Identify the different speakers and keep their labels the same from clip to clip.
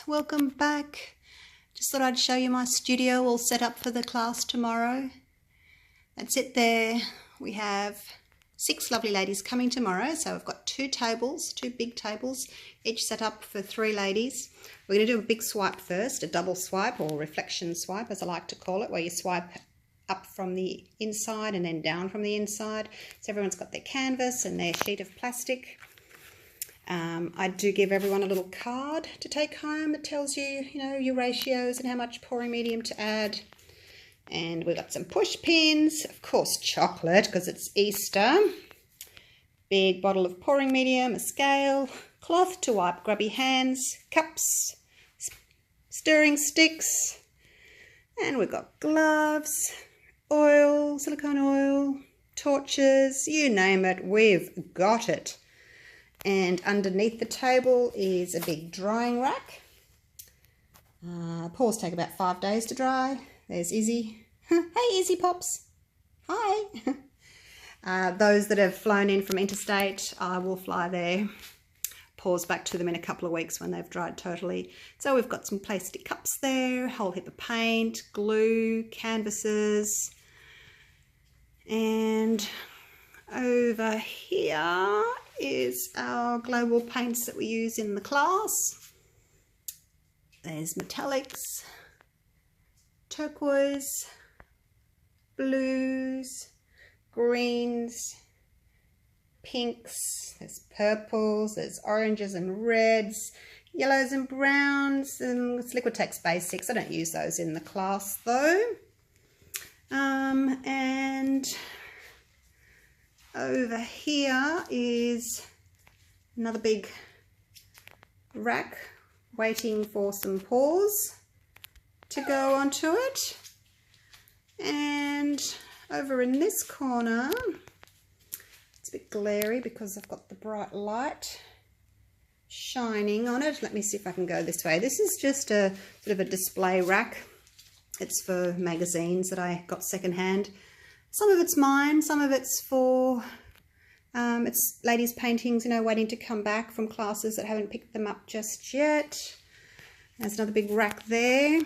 Speaker 1: welcome back. Just thought I'd show you my studio all set up for the class tomorrow. That's it there. We have 6 lovely ladies coming tomorrow, so I've got 2 tables, 2 big tables, each set up for 3 ladies. We're going to do a big swipe first, a double swipe or reflection swipe as I like to call it, where you swipe up from the inside and then down from the inside. So everyone's got their canvas and their sheet of plastic. I do give everyone a little card to take home that tells you, your ratios and how much pouring medium to add. And we've got some push pins, of course chocolate because it's Easter. Big bottle of pouring medium, a scale, cloth to wipe grubby hands, cups, stirring sticks, and we've got gloves, oil, silicone oil, torches, you name it, we've got it. And underneath the table is a big drying rack. Pours take about 5 days to dry. There's Izzy. Hey Izzy Pops. Hi. Those that have flown in from interstate, I will fly there. Pours back to them in a couple of weeks when they've dried totally. So we've got some plastic cups there, a whole heap of paint, glue, canvases. And over here is our global paints that we use in the class. There's metallics, turquoise, blues, greens, pinks, there's purples, there's oranges and reds, yellows and browns, and it's Liquitex Basics. I don't use those in the class though. And over here is another big rack waiting for some pours to go onto it. And over in this corner, it's a bit glary because I've got the bright light shining on it. Let me see if I can go this way. This is just a bit of a display rack. It's for magazines that I got secondhand. Some of it's mine, some of it's for, it's ladies' paintings, waiting to come back from classes that haven't picked them up just yet. There's another big rack there.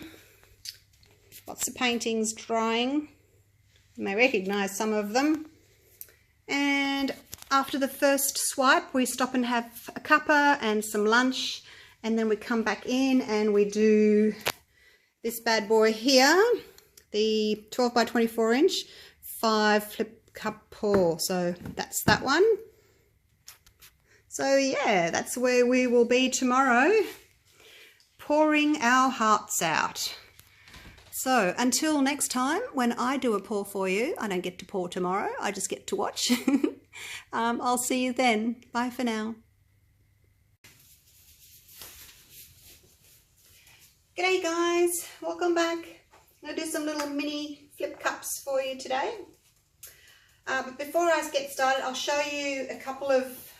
Speaker 1: Lots of paintings drying. You may recognise some of them. And after the first swipe, we stop and have a cuppa and some lunch, and then we come back in and we do this bad boy here, the 12 by 24 inch. 5 flip cup pour, so that's that one. So yeah, that's where we will be tomorrow, pouring our hearts out. So until next time, when I do a pour for you, I don't get to pour tomorrow, I just get to watch. I'll see you then. Bye for now. G'day guys, welcome back. I'm going to do some little mini flip cups for you today. But before I get started, I'll show you a couple of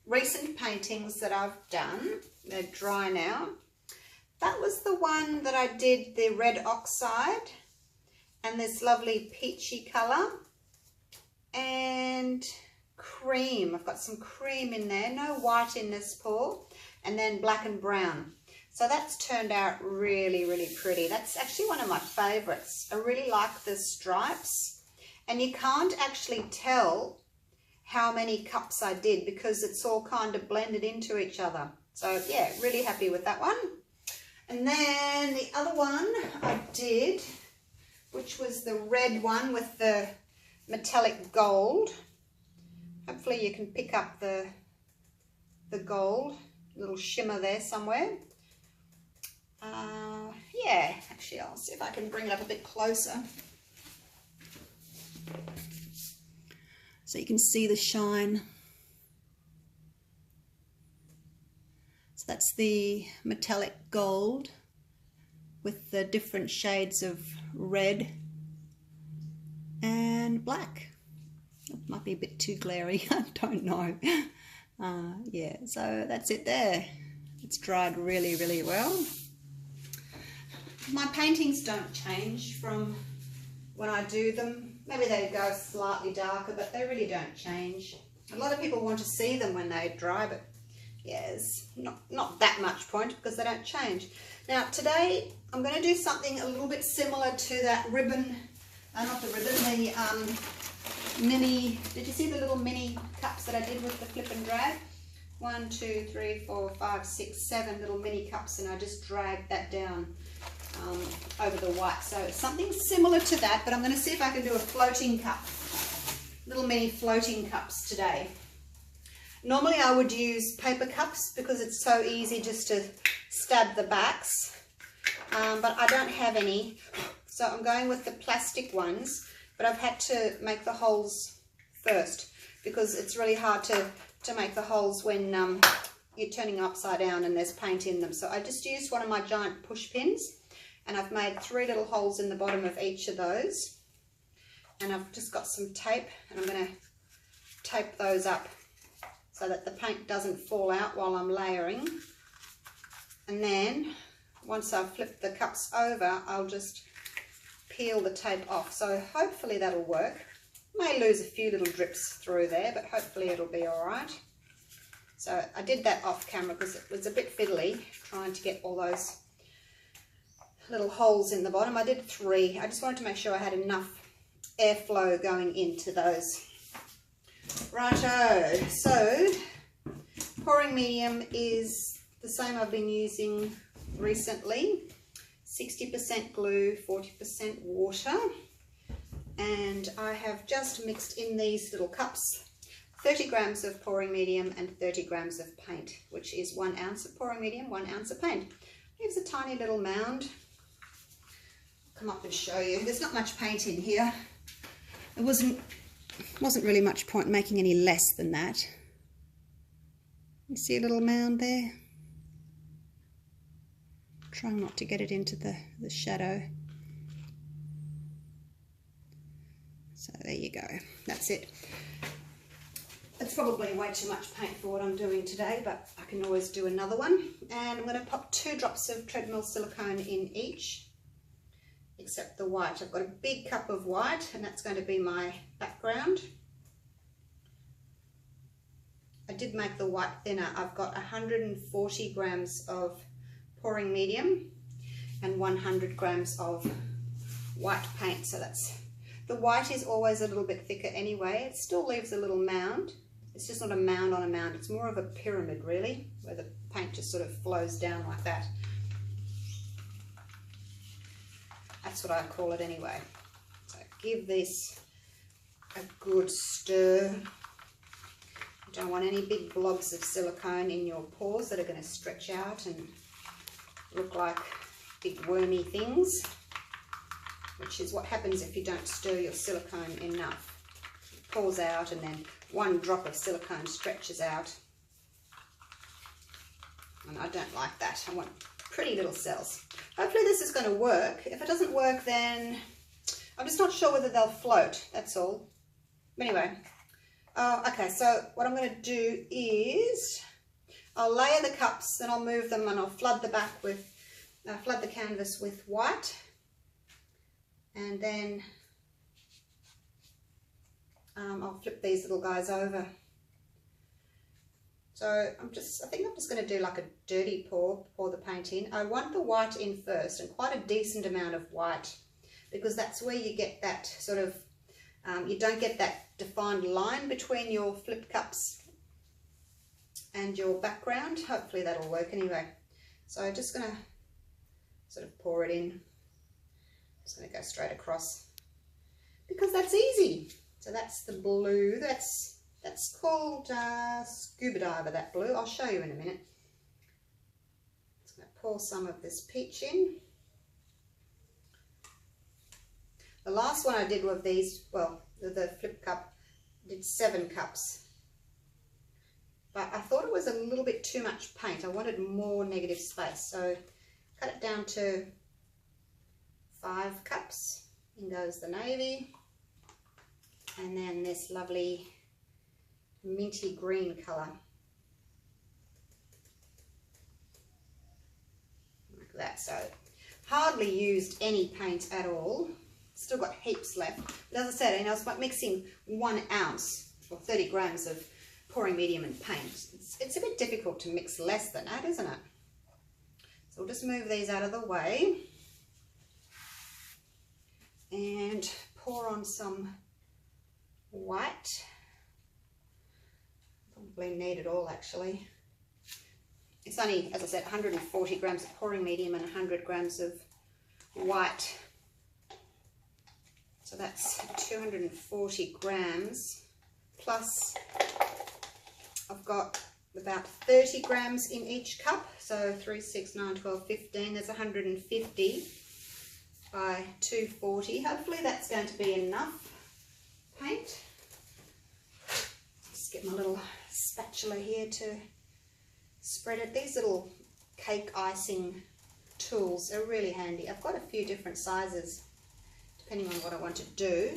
Speaker 1: recent paintings that I've done. They're dry now. That was the one that I did, the red oxide, and this lovely peachy colour, and cream. I've got some cream in there, no white in this pour, and then black and brown. So that's turned out really, really pretty. That's actually one of my favourites. I really like the stripes. And you can't actually tell how many cups I did because it's all kind of blended into each other. So yeah, really happy with that one. And then the other one I did, which was the red one with the metallic gold. Hopefully you can pick up the gold, little shimmer there somewhere. Yeah, actually I'll see if I can bring it up a bit closer so you can see the shine. So that's the metallic gold with the different shades of red and black. It might be a bit too glary, I don't know. Yeah, so that's it there. It's dried really, really well. My paintings don't change from when I do them. Maybe they go slightly darker, but they really don't change. A lot of people want to see them when they dry, but Yes, not that much point because they don't change. Now today I'm going to do something a little bit similar to that ribbon, not the ribbon, the mini, did you see the little mini cups that I did with the flip and drag? 1, 2, 3, 4, 5, 6, 7 little mini cups, and I just dragged that down over the white. So it's something similar to that, but I'm going to see if I can do a floating cup, little mini floating cups today. Normally I would use paper cups because it's so easy just to stab the backs, but I don't have any, so I'm going with the plastic ones, but I've had to make the holes first because it's really hard to make the holes when you're turning upside down and there's paint in them. So I just used one of my giant push pins, and I've made 3 little holes in the bottom of each of those, and I've just got some tape, and I'm going to tape those up so that the paint doesn't fall out while I'm layering. And then once I've flipped the cups over, I'll just peel the tape off. So hopefully that'll work. May lose a few little drips through there, but hopefully it'll be all right. So I did that off camera because it was a bit fiddly trying to get all those little holes in the bottom. I did 3. I just wanted to make sure I had enough airflow going into those. Righto, so pouring medium is the same I've been using recently. 60% glue, 40% water. And I have just mixed in these little cups 30 grams of pouring medium and 30 grams of paint, which is 1 ounce of pouring medium, 1 ounce of paint. Leaves a tiny little mound. I'll come up and show you. There's not much paint in here. It wasn't really much point making any less than that. You see a little mound there? Trying not to get it into the shadow. So there you go, that's it. It's probably way too much paint for what I'm doing today, but I can always do another one. And I'm going to pop 2 drops of treadmill silicone in each, except the white. I've got a big cup of white, and that's going to be my background. I did make the white thinner. I've got 140 grams of pouring medium and 100 grams of white paint, so that's... The white is always a little bit thicker anyway. It still leaves a little mound. It's just not a mound on a mound. It's more of a pyramid, really, where the paint just sort of flows down like that. That's what I call it anyway. So give this a good stir. You don't want any big blobs of silicone in your pores that are going to stretch out and look like big wormy things, which is what happens if you don't stir your silicone enough. It pours out, and then 1 drop of silicone stretches out. And I don't like that. I want pretty little cells. Hopefully this is going to work. If it doesn't work, then I'm just not sure whether they'll float, that's all. But anyway, okay, so what I'm going to do is I'll layer the cups, then I'll move them, and I'll flood the back with, flood the canvas with white. And then I'll flip these little guys over. So I think I'm just going to do like a dirty pour the paint in. I want the white in first, and quite a decent amount of white, because that's where you get that sort of, you don't get that defined line between your flip cups and your background. Hopefully that'll work anyway. So I'm just going to sort of pour it in. Just going to go straight across because that's easy. So that's the blue. That's called Scuba Diver, that blue. I'll show you in a minute. Just going to pour some of this peach in. The last one I did with these, well, the flip cup, did 7 cups. But I thought it was a little bit too much paint. I wanted more negative space. So cut it down to 5 cups. In goes the navy, and then this lovely minty green colour, like that. So hardly used any paint at all. Still got heaps left. But as I said, I was mixing 1 ounce or 30 grams of pouring medium and paint. It's a bit difficult to mix less than that, isn't it? So we'll just move these out of the way and pour on some white. Probably need it all actually. It's only, as I said, 140 grams of pouring medium and 100 grams of white. So that's 240 grams plus I've got about 30 grams in each cup. So 3, 6, 9, 12, 15. There's 150 by 240. Hopefully that's going to be enough paint. Just get my little spatula here to spread it. These little cake icing tools are really handy. I've got a few different sizes depending on what I want to do,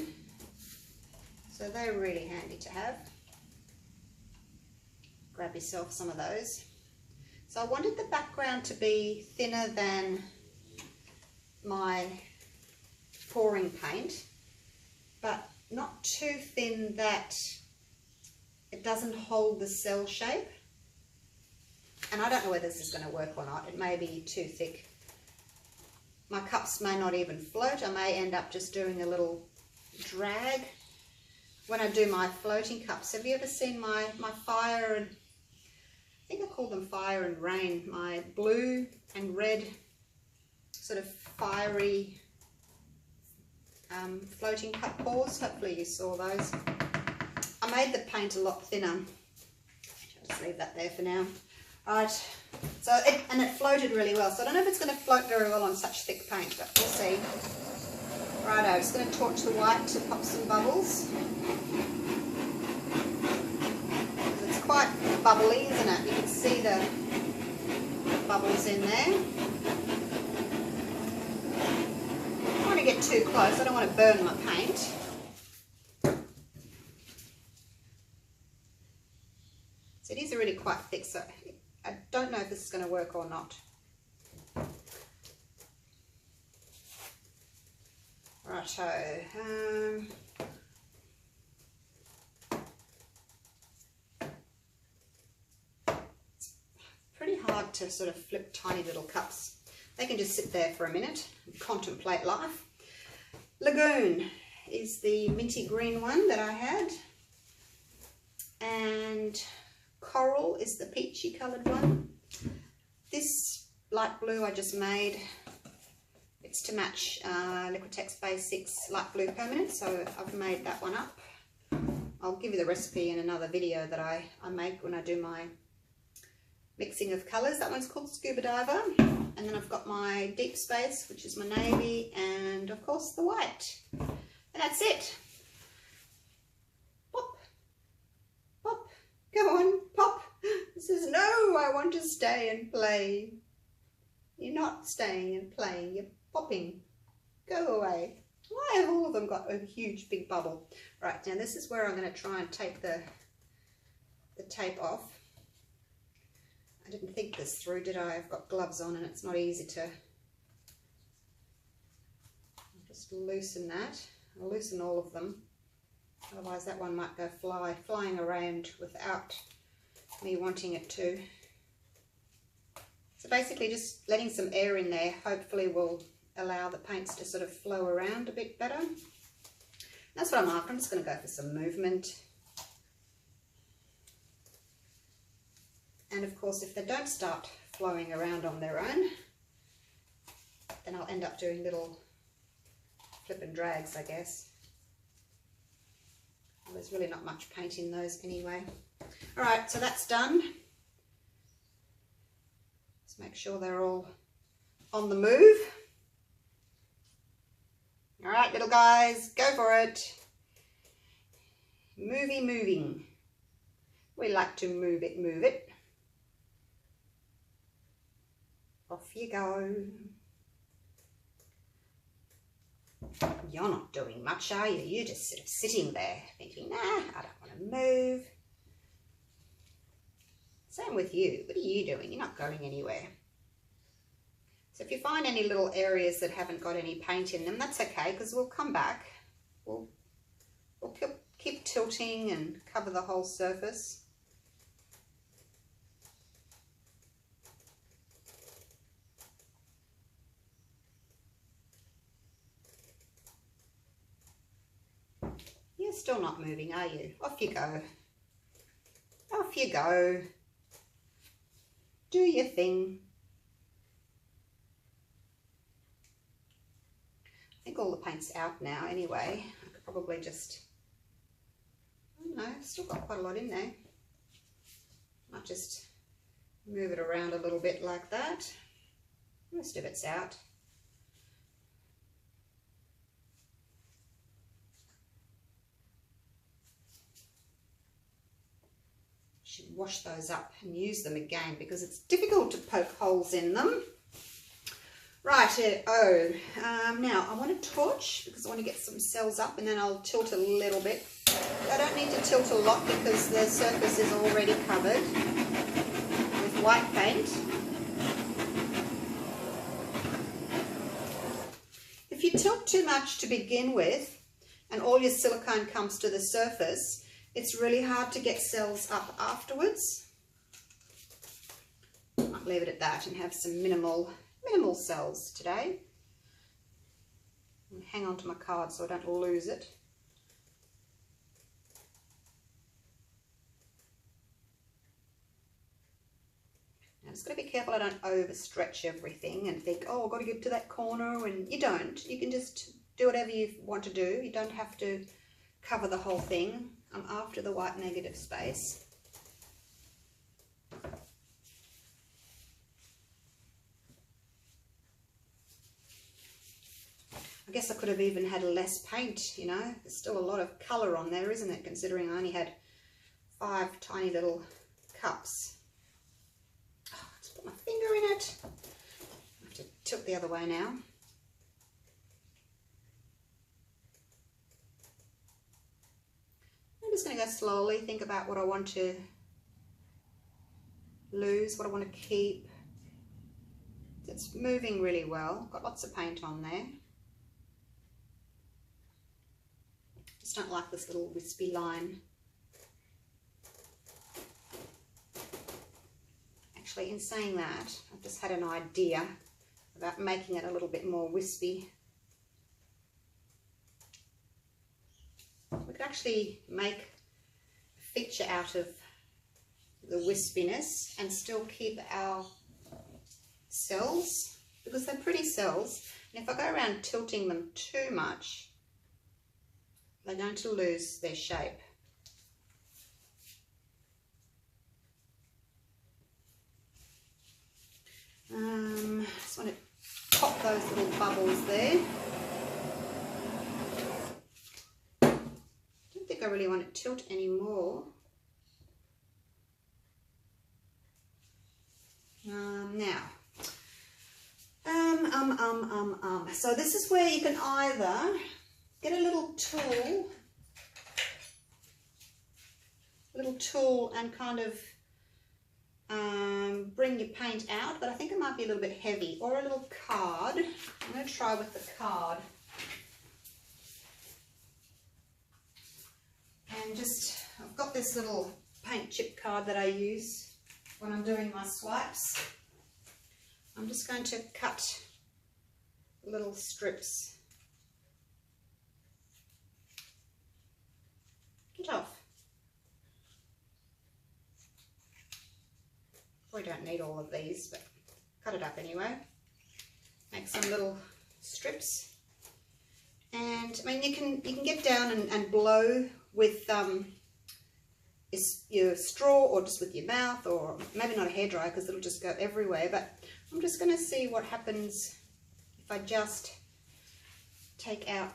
Speaker 1: so they're really handy to have. Grab yourself some of those. So I wanted the background to be thinner than my pouring paint, but not too thin that it doesn't hold the cell shape. And I don't know whether this is going to work or not. It may be too thick. My cups may not even float. I may end up just doing a little drag when I do my floating cups. Have you ever seen my fire and, I think I call them fire and rain, my blue and red sort of fiery floating cup pours? Hopefully you saw those. I made the paint a lot thinner. I'll just leave that there for now. Right, so it floated really well. So I don't know if it's going to float very well on such thick paint, but we'll see. Righto, I'm just going to torch the white to pop some bubbles. It's quite bubbly, isn't it? You can see the bubbles in there. I don't want to get too close. I don't want to burn my paint. So it is really quite thick, so I don't know if this is going to work or not. Righto. It's pretty hard to sort of flip tiny little cups. They can just sit there for a minute and contemplate life. Lagoon is the minty green one that I had. And Coral is the peachy coloured one. This light blue I just made, it's to match Liquitex Basics light blue permanent, so I've made that one up. I'll give you the recipe in another video that I make when I do my mixing of colours. That one's called Scuba Diver. And then I've got my Deep Space, which is my navy, and of course the white. And that's it. Go on, pop. It says, no, I want to stay and play. You're not staying and playing, you're popping. Go away. Why have all of them got a huge big bubble? Right, now this is where I'm going to try and take the tape off. I didn't think this through, did I? I've got gloves on and it's not easy to... I'll just loosen that. I'll loosen all of them. Otherwise that one might go flying around without me wanting it to. So basically just letting some air in there hopefully will allow the paints to sort of flow around a bit better. That's what I'm after. I'm just going to go for some movement. And of course if they don't start flowing around on their own, then I'll end up doing little flip and drags, I guess. Well, there's really not much paint in those anyway. Alright, so that's done. Let's make sure they're all on the move. Alright, little guys, go for it. Moving. We like to move it. Off you go. You're not doing much, are you? You're just sort of sitting there thinking, nah, I don't want to move. Same with you. What are you doing? You're not going anywhere. So if you find any little areas that haven't got any paint in them, that's okay, because we'll come back. We'll keep tilting and cover the whole surface. still not moving, are you? Off you go. Off you go. Do your thing. I think all the paint's out now anyway. I could probably just, I don't know, I've still got quite a lot in there. Might just move it around a little bit like that. Most of it's out. Should wash those up and use them again because it's difficult to poke holes in them. Right, now I want to torch because I want to get some cells up, and then I'll tilt a little bit. I don't need to tilt a lot because the surface is already covered with white paint. If you tilt too much to begin with and all your silicone comes to the surface, it's really hard to get cells up afterwards. I'll leave it at that and have some minimal cells today. And hang on to my card so I don't lose it. Now, just got to be careful I don't overstretch everything and think, oh, I've got to get to that corner, and you don't. You can just do whatever you want to do. You don't have to cover the whole thing. I'm after the white negative space. I guess I could have even had less paint, you know. There's still a lot of colour on there, isn't it, considering I only had 5 tiny little cups. Oh, I just put my finger in it. I have to tilt the other way now. I'm just going to go slowly, think about what I want to lose, what I want to keep. It's moving really well. Got lots of paint on there. Just don't like this little wispy line. Actually, in saying that, I've just had an idea about making it a little bit more wispy. We could actually make a feature out of the wispiness and still keep our cells, because they're pretty cells. And if I go around tilting them too much, they're going to lose their shape. Just want to pop those little bubbles there. Don't think I really want to tilt anymore. So this is where you can either get a little tool and kind of bring your paint out, but I think it might be a little bit heavy, or a little card. I'm going to try with the card. And just, I've got this little paint chip card that I use when I'm doing my swipes. I'm just going to cut little strips. Get off. We don't need all of these, but cut it up anyway. Make some little strips. And I mean, you can get down and blow with your straw, or just with your mouth, or maybe not a hairdryer because it'll just go everywhere. But I'm just going to see what happens if I just take a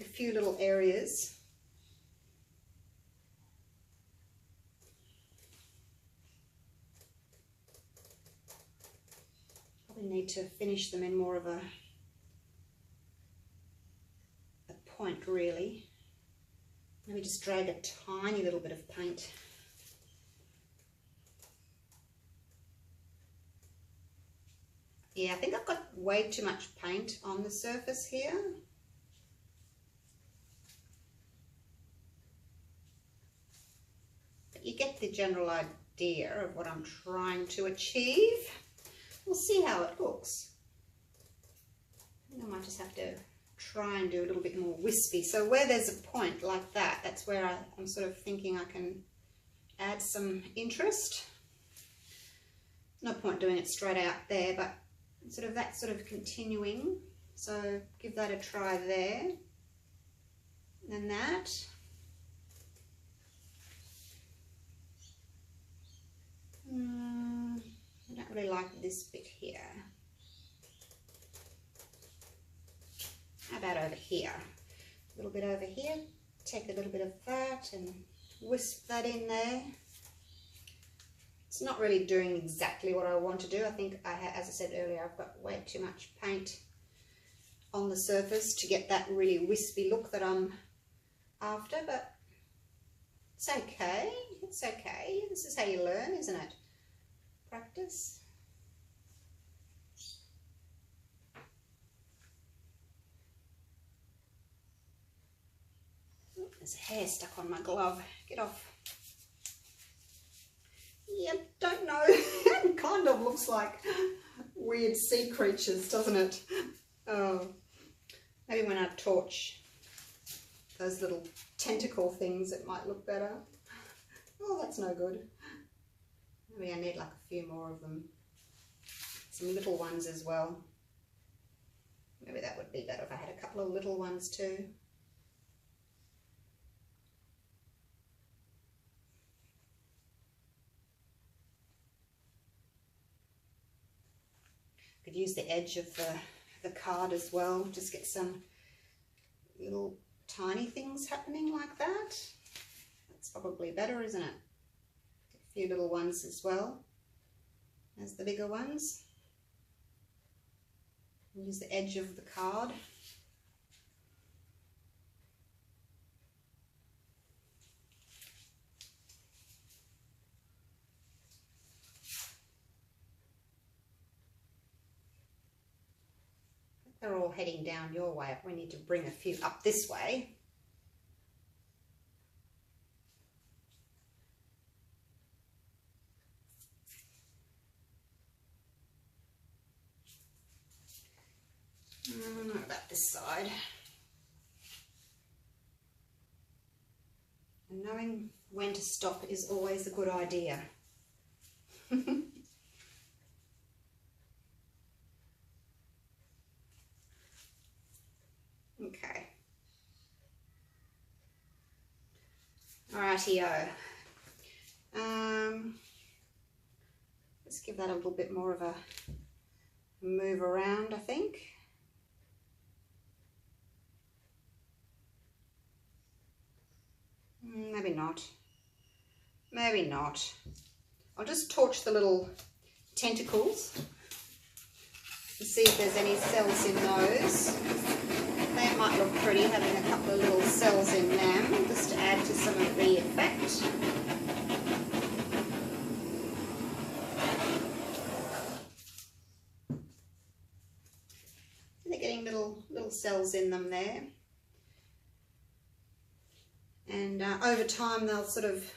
Speaker 1: few little areas. Probably need to finish them in more of a point, really. Maybe just drag a tiny little bit of paint. Yeah, I think I've got way too much paint on the surface here. But you get the general idea of what I'm trying to achieve. We'll see how it looks. I think I might just have to try and do a little bit more wispy. So where there's a point like that, that's where I'm sort of thinking I can add some interest. No point doing it straight out there, but sort of that sort of continuing. So give that a try there. And that. I don't really like this bit here. How about over here? A little bit over here. Take a little bit of that and wisp that in there. It's not really doing exactly what I want to do. I think, as I said earlier, I've got way too much paint on the surface to get that really wispy look that I'm after, but it's okay. It's okay. This is how you learn, isn't it? Practice. Oh, there's hair stuck on my glove. Get off. Yep, don't know. It kind of looks like weird sea creatures, doesn't it? Oh, maybe when I torch those little tentacle things, it might look better. Oh, that's no good. Maybe I need like a few more of them. Some little ones as well. Maybe that would be better if I had a couple of little ones too. Could use the edge of the card as well. Just get some little tiny things happening like that. That's probably better, isn't it? A few little ones as well as the bigger ones. Use the edge of the card. They're all heading down your way. We need to bring a few up this way. What about this side? And knowing when to stop is always a good idea. Okay. Alrighty-o. Let's give that a little bit more of a move around, I think. Maybe not. Maybe not. I'll just torch the little tentacles and see if there's any cells in those. They might look pretty, having a couple of little cells in them, just to add to some of the effect. They're getting little cells in them there. And over time they'll sort of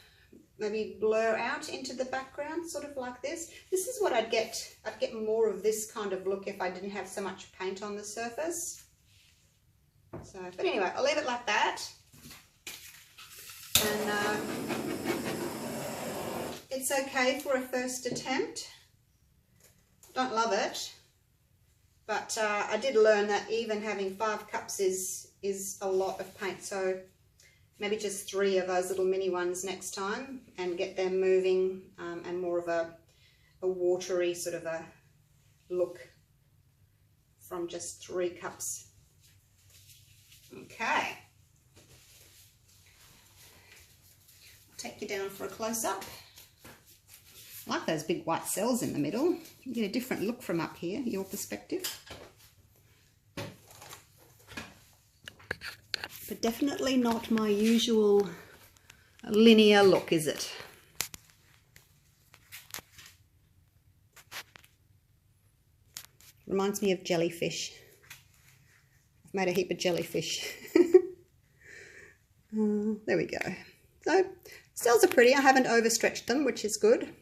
Speaker 1: maybe blur out into the background, sort of like this. This is what I'd get more of this kind of look if I didn't have so much paint on the surface. So, but anyway, I'll leave it like that. And it's okay for a first attempt. Don't love it, but I did learn that even having 5 cups is a lot of paint. So maybe just 3 of those little mini ones next time and get them moving and more of a watery sort of a look from just 3 cups. Okay. I'll take you down for a close-up. I like those big white cells in the middle. You get a different look from up here, your perspective. But definitely not my usual linear look, is it? Reminds me of jellyfish. I've made a heap of jellyfish. There we go. So, cells are pretty. I haven't overstretched them, which is good.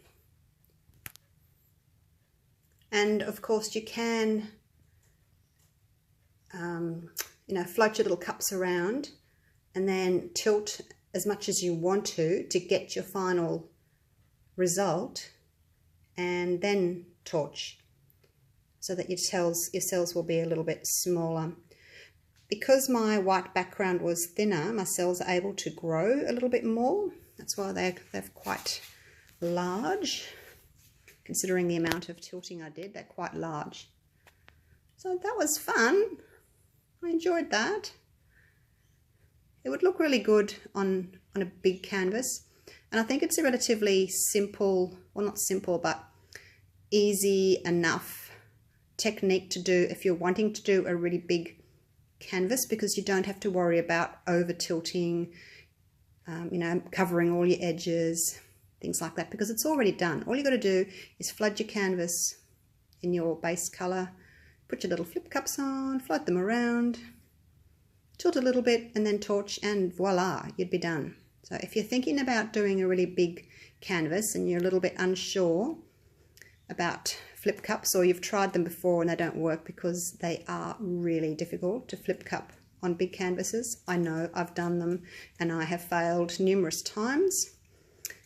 Speaker 1: And of course you can you know, float your little cups around and then tilt as much as you want to get your final result, and then torch so that your cells will be a little bit smaller. Because my white background was thinner, my cells are able to grow a little bit more. That's why they're quite large. Considering the amount of tilting I did, they're quite large. So that was fun. I enjoyed that. It would look really good on a big canvas. And I think it's a relatively simple, well, not simple, but easy enough technique to do if you're wanting to do a really big canvas, because you don't have to worry about over tilting, you know, covering all your edges, things like that, because it's already done. All you got to do is flood your canvas in your base color, put your little flip cups on, float them around, tilt a little bit, and then torch, and voila, you'd be done. So if you're thinking about doing a really big canvas and you're a little bit unsure about flip cups, or you've tried them before and they don't work because they are really difficult to flip cup on big canvases. I know, I've done them and I have failed numerous times.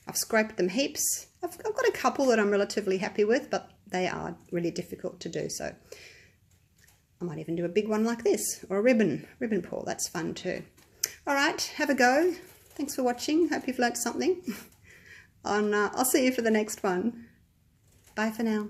Speaker 1: I've scraped them heaps. I've got a couple that I'm relatively happy with, but they are really difficult to do. So I might even do a big one like this, or a ribbon pull. That's fun too. All right, have a go. Thanks for watching. Hope you've learnt something. And I'll see you for the next one. Bye for now.